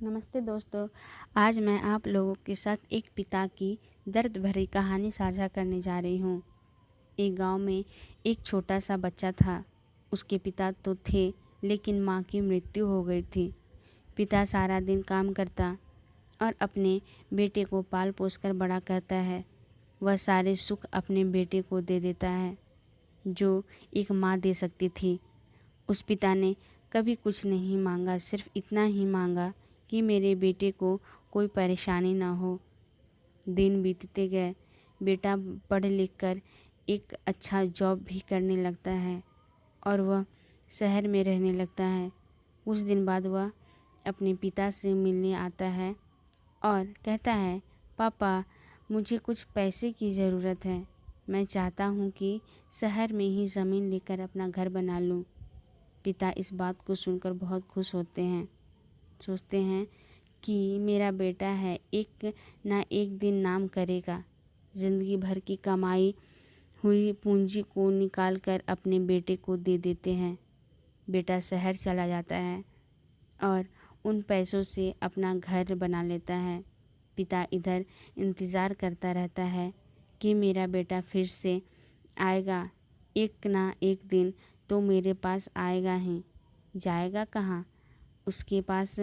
नमस्ते दोस्तों। आज मैं आप लोगों के साथ एक पिता की दर्द भरी कहानी साझा करने जा रही हूँ। एक गांव में एक छोटा सा बच्चा था। उसके पिता तो थे, लेकिन माँ की मृत्यु हो गई थी। पिता सारा दिन काम करता और अपने बेटे को पाल पोस कर बड़ा करता है। वह सारे सुख अपने बेटे को दे देता है जो एक माँ दे सकती थी। उस पिता ने कभी कुछ नहीं मांगा, सिर्फ इतना ही मांगा कि मेरे बेटे को कोई परेशानी ना हो। दिन बीतते गए। बेटा पढ़ लिख कर एक अच्छा जॉब भी करने लगता है और वह शहर में रहने लगता है। कुछ दिन बाद वह अपने पिता से मिलने आता है और कहता है, पापा, मुझे कुछ पैसे की ज़रूरत है। मैं चाहता हूँ कि शहर में ही ज़मीन लेकर अपना घर बना लूँ। पिता इस बात को सुनकर बहुत खुश होते हैं। सोचते हैं कि मेरा बेटा है, एक ना एक दिन नाम करेगा। ज़िंदगी भर की कमाई हुई पूंजी को निकाल कर अपने बेटे को दे देते हैं। बेटा शहर चला जाता है और उन पैसों से अपना घर बना लेता है। पिता इधर इंतज़ार करता रहता है कि मेरा बेटा फिर से आएगा। एक ना एक दिन तो मेरे पास आएगा ही। जाएगा कहाँ? उसके पास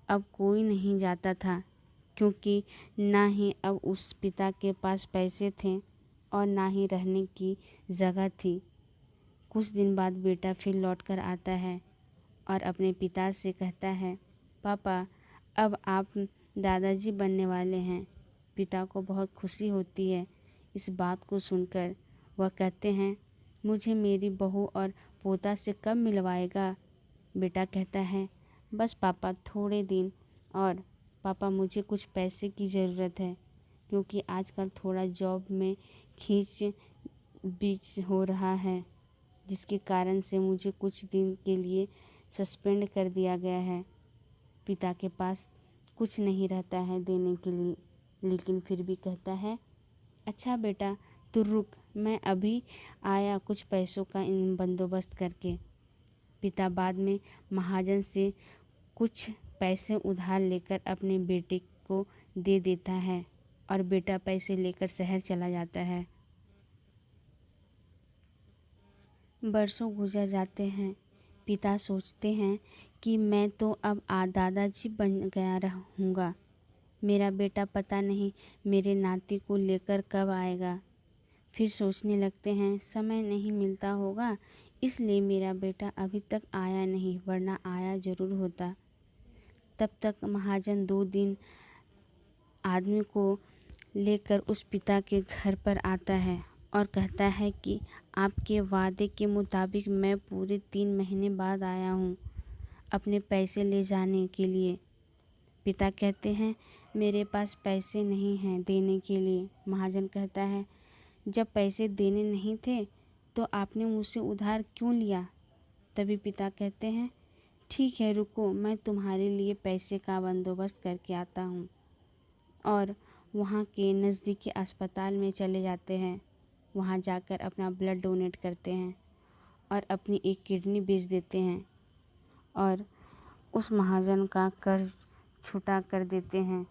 अब कोई नहीं जाता था, क्योंकि ना ही अब उस पिता के पास पैसे थे और ना ही रहने की जगह थी। कुछ दिन बाद बेटा फिर लौट कर आता है और अपने पिता से कहता है, पापा, अब आप दादाजी बनने वाले हैं। पिता को बहुत खुशी होती है इस बात को सुनकर। वह कहते हैं, मुझे मेरी बहू और पोता से कब मिलवाएगा? बेटा कहता है, बस पापा, थोड़े दिन और। पापा, मुझे कुछ पैसे की ज़रूरत है, क्योंकि आजकल थोड़ा जॉब में खींच बीच हो रहा है, जिसके कारण से मुझे कुछ दिन के लिए सस्पेंड कर दिया गया है। पिता के पास कुछ नहीं रहता है देने के लिए, लेकिन फिर भी कहता है, अच्छा बेटा, तू रुक, मैं अभी आया कुछ पैसों का बंदोबस्त करके। पिता बाद में महाजन से कुछ पैसे उधार लेकर अपने बेटे को दे देता है और बेटा पैसे लेकर शहर चला जाता है। बरसों गुजर जाते हैं। पिता सोचते हैं कि मैं तो अब दादाजी बन गया रहूँगा। मेरा बेटा पता नहीं मेरे नाती को लेकर कब आएगा। फिर सोचने लगते हैं, समय नहीं मिलता होगा, इसलिए मेरा बेटा अभी तक आया नहीं, वरना आया ज़रूर होता। तब तक महाजन 2 दिन आदमी को लेकर उस पिता के घर पर आता है और कहता है कि आपके वादे के मुताबिक मैं पूरे 3 महीने बाद आया हूँ अपने पैसे ले जाने के लिए। पिता कहते हैं, मेरे पास पैसे नहीं हैं देने के लिए। महाजन कहता है, जब पैसे देने नहीं थे तो आपने मुझसे उधार क्यों लिया? तभी पिता कहते हैं, ठीक है, रुको, मैं तुम्हारे लिए पैसे का बंदोबस्त करके आता हूँ। और वहाँ के नज़दीकी अस्पताल में चले जाते हैं। वहाँ जाकर अपना ब्लड डोनेट करते हैं और अपनी एक किडनी बेच देते हैं और उस महाजन का कर्ज छुटा कर देते हैं।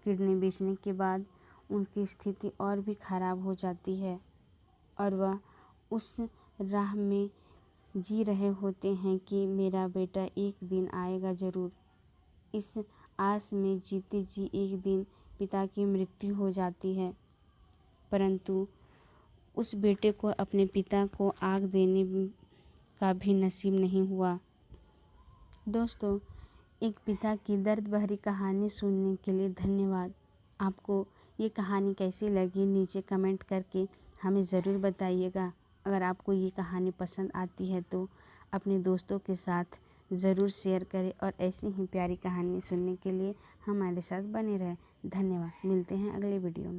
किडनी बेचने के बाद उनकी स्थिति और भी ख़राब हो जाती है और वह उस राह में जी रहे होते हैं कि मेरा बेटा एक दिन आएगा ज़रूर। इस आस में जीते जी एक दिन पिता की मृत्यु हो जाती है, परंतु उस बेटे को अपने पिता को आग देने का भी नसीब नहीं हुआ। दोस्तों, एक पिता की दर्द भरी कहानी सुनने के लिए धन्यवाद। आपको ये कहानी कैसी लगी नीचे कमेंट करके हमें ज़रूर बताइएगा। अगर आपको ये कहानी पसंद आती है तो अपने दोस्तों के साथ ज़रूर शेयर करें और ऐसी ही प्यारी कहानी सुनने के लिए हमारे साथ बने रहें। धन्यवाद। मिलते हैं अगले वीडियो में।